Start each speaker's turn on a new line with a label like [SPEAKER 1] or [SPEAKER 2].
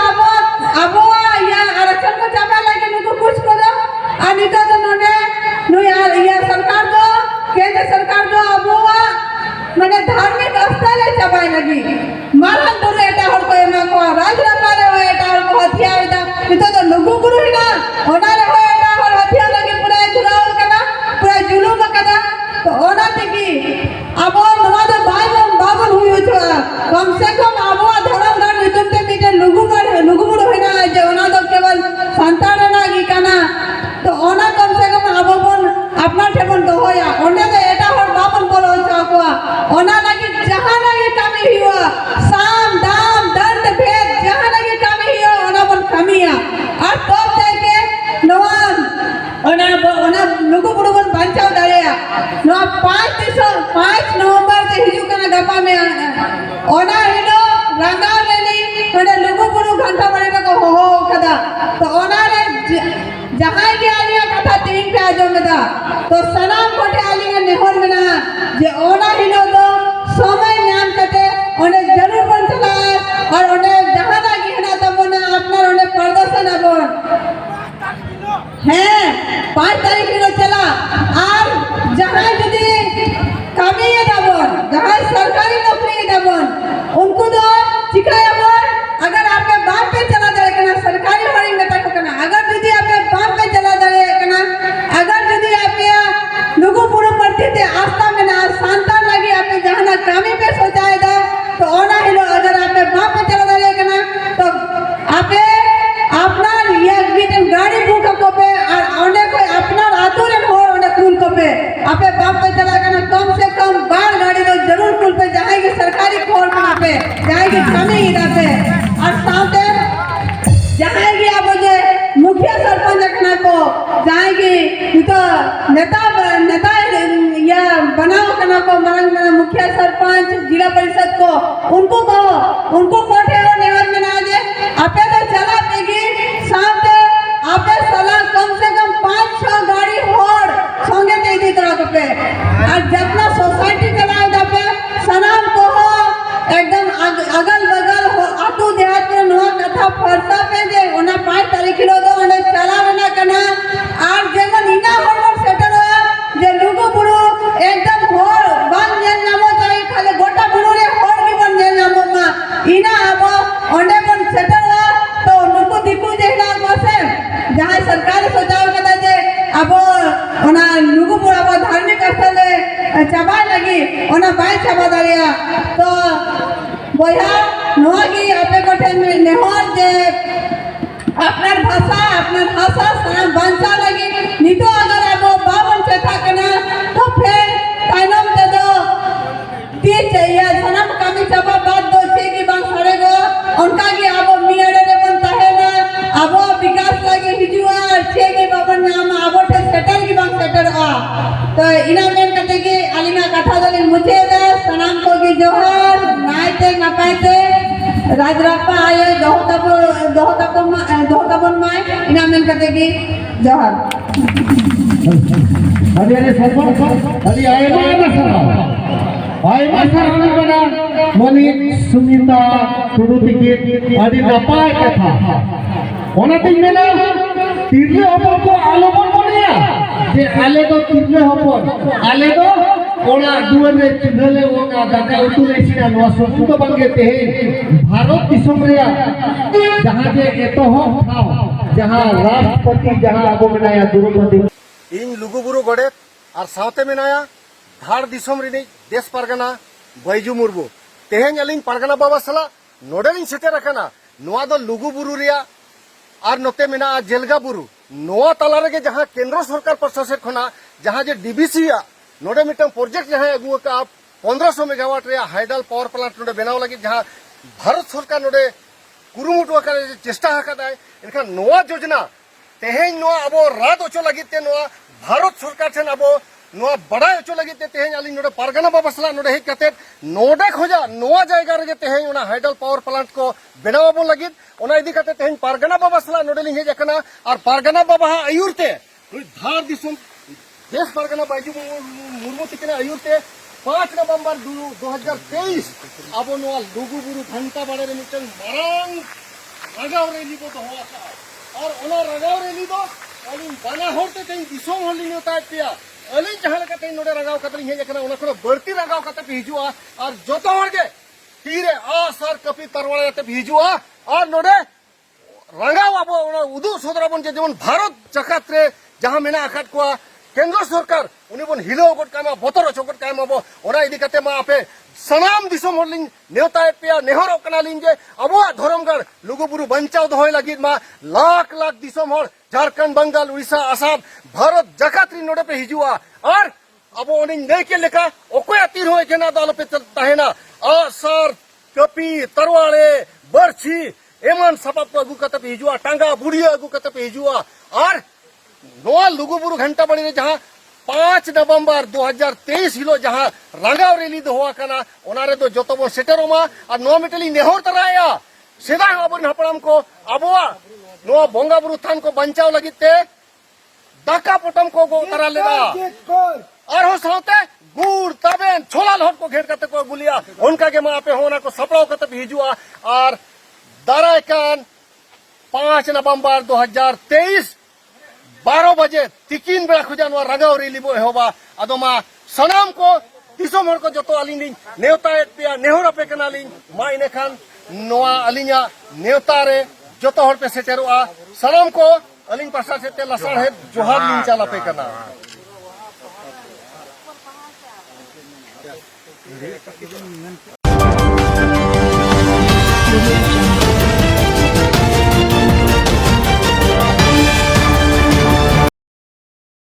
[SPEAKER 1] अब या आरक्षण को चाबा लगे नुको कुछ को दो अनिता तो नोने नु या सरकार दो केंद्र सरकार दो अब माने धार्मिक स्थल है चाबाई लगी मारन दूर एटा हर को एमा को राजरापाले हो एटा हर को हथियार दा नितो तो लुगु गुरु हिना ओनारे हो एटा हर हथियार लगे पूरा जुराव कना पूरा जुलूम कना तो ओना तिकी अब नवादा भाई बाबन हुई तो कम से कम अब धर्म गण नितुमते मीटे लुगु गुरु हिना जे ओना तो केवल संतान ना की कना तो ओना कम से कम अब बन अपना ठेबन तो होया ओने तो एटा हर बाबन बोलो चाकुआ ओना लगी जहां लगी कमी हुआ साम दाम दंड भेद जहां लगी कमी हुआ ओना बन कमिया और तो जाके नवान ओना लुगु गुरु बन बांचाव दारेया नो 5 नवंबर से हिजू कना गपा में ओना हिनो रंगाव लेनी ओना लुगु गुरु घंटा बने को हो कदा तो ओना रे जहां के आलिया कथा 3 पे आजो में था तो सनाम कोटे आलिया नेहर में ना जे ओना हिनो तो समय न्याम कते ओने जरूर बन चला और ओने जहां लागी है ना तब ओने अपना ओने प्रदर्शन अब है 5 तारीख को चला और जहां यदि कमी है दबन जहां सरकारी नौकरी दबन उनको तो चिकाया बोल अगर आपके बाप पे चला जाएगा ना सरकारी हरी में तक करना अगर यदि आपके बाप पे चला जाएगा ना अगर यदि आपके लोगों पूरा पढ़ते थे आस्था में ना शांता लगी आपके जहां ना कमी पे सोचाएगा तो ओना हिलो अगर आपके बाप पे चला जाएगा ना तो आपे अपना ये बीटन गाड़ी बुक को पे और ओने कोई अपना आतुरन हो ओने कुल को पे आपे बाप पे चला गया ना कम से कम बार गाड़ी तो जरूर कुल पे जाएगी सरकारी खोर पे जाएगी कमी इधर पे और साथ जाएगी आप मुझे मुखिया सरपंच रखना को जाएगी तो नेता या बनाओ करना को मरंग मुखिया सरपंच जिला परिषद को उनको कहो उनको कोठे और निवास में ना दे आपे तो चला देगी साथ आपे सलाह कम से कम 5-6 गाड़ी और संगे दे दी तरह पे और जितना सोसाइटी चलाए जापे सनाम को हो एकदम अगल बगल हो आटू देहात में नवा कथा फरसा पे जे ओना 5 तारीख लो दो ओने चला ना कना और जेमन इना होर सेटल हो जे लुगु बुरु एकदम होर बन जेन नामो चाहि खाली गोटा बुरु रे होर की बन जेन नामो मा इना अब ओने बन सेटल हो तो लुगु दिकु जेना बसे जहां सरकार सोचाव कदा जे अब ओना लुगु बुरु अब धार्मिक स्थल चाबा लगी ओना बाय चाबा दारिया तो बोया नोगी आपे कोठे में नेहर जे अपना भाषा सनाम बंचा लगी नितो अगर आपो बावन चेता कना तो फिर कानम दे दो ती चाहिए सनाम कमी चाबा बात दो छे की बात सड़े गो उनका की आपो मियाड़े रे बनता है ना आपो विकास लगे हिजुआ छे की बाबन नाम आपो ठे सेटल की बात सेटल आ तो इना मेन कते की अलिना कथा दले मुझे दे सनाम को की जोहर नाइते नपाइते राजरापा आये दोहतापन माय इना मेन कते की जोहर
[SPEAKER 2] हरियाणा सरपंच हरि आए ना सर बना मनी सुनीता टुडू टिकिट आदि नपाय कथा ओना दिन मेला तिरले हपन को आलोबन बनिया जे आले तो तिरले हपन आले तो ओना दुवर रे चिन्हले ओना दाका उतु लेसिना नवा संस्कृत बंगे तेहे भारत दिसम रे जहां जे एतो हो थाव जहां राष्ट्रपति जहां आगो बनाया द्रौपदी
[SPEAKER 3] इन लुगुबुरु गड़े और सावते मेनाया धार दिसम रे देश परगना बैजू मुर्मू तेहेन अलिंग परगना बाबा सला नोडेलिंग सेटर रखना नोआ दो लुगुबुरु रिया और नोते मेना जेलगा बुरु नोआ तला रे जहां केंद्र सरकार प्रशासन खना जहां जे डीबीसी नोडे मिटम प्रोजेक्ट जहां अगुआ का 1500 मेगावाट रे हाइडल पावर प्लांट नोडे बनाव लगी जहां भारत सरकार नोडे कुरुमुटु कर चेष्टा हकादा इनका नोआ योजना तेहेन नोआ अब रात ओचो लगी ते नोआ भारत सरकार ठेन अब नोआ बड़ा ओचो लगी ते तेहेन अली नोडे परगना बाबसला नोडे हे कते नोडे खोजा नोआ जायगा रे तेहेन ओना हाइडल पावर प्लांट को बनावबो लगी ओना इदी कते तेहेन परगना बाबसला नोडे लिंग हेज एकना और परगना बाबा आयुरते धार दिसम देश परगना बाइजू मुर्मू तिकने आयुरते 5 नवंबर 2023 अब नोआ लुगुबुरु घंटा बाड़े रे मिटन मारांग रगाव रैली को दोहो आका और ओना रगाव रैली दो अलिन बाना होते तेन दिसोम होली नेता पिया अलिन जहां लगा तेन नोडे रगाव कतली हे जकना ओना को बर्ती रगाव कते पे हिजुआ और जोतो हरगे तीरे आ सर कपि तरवाले ते हिजुआ और नोडे रंगाव अब उदु सोदराबन जे जेमन भारत जकात रे जहां मेना आकाट को केंद्र सरकार उनी बन हिलो गट कामा बतर चोकट कामा बो ओना इदी कते मा आपे सनाम दिसोम होलिन नेवता पेया नेहरो कनालिन जे अबो धरमगढ़ लुगुबुरु बंचाव दोहय लागिद मा लाख लाख दिसोम होल झारखंड बंगाल उड़ीसा आसाम भारत जकात रि नोडे पे हिजुआ और अबो उनी नै के लेका ओकोया तीर होय केना दाल पे तहेना आसर कपि तरवाले बरछी एमन सपाप को अगु कते पे हिजुआ टांगा बुढ़िया अगु कते पे हिजुआ और नोआ लुगुबुरु घंटा बड़ी रे जहां 5 नवंबर 2023 हिलो जहां रंगाव रैली दो हुआ कना ओनारे दो जोतो बो सेटेरोमा और नो मिटली नेहोर तराया सेदा अबन हपड़ाम को अबोआ नो बोंगा बुरु थान को बंचाव लगिते दाका पोटम को गो तरा लेगा और हो साथे गुड़ तबेन छोला लोट को घेर कते को बुलिया उनका के मा पे होना को सपड़ाव कते हिजुआ और दारायकान 5 नवंबर 2023 12 बजे तिकिन बेड़ा खुजानवा रगाव रैली बो एहोबा अदोमा सनाम को दिसोम हर को जतो अलिनी नेवता पेया नेहरा पे कनालिन मा इने खान नोआ अलिना नेवता रे जतो हर पे सेटेरोआ सनाम को अलिन पासा से ते लसाड़ है जोहार लिन चाला पे कना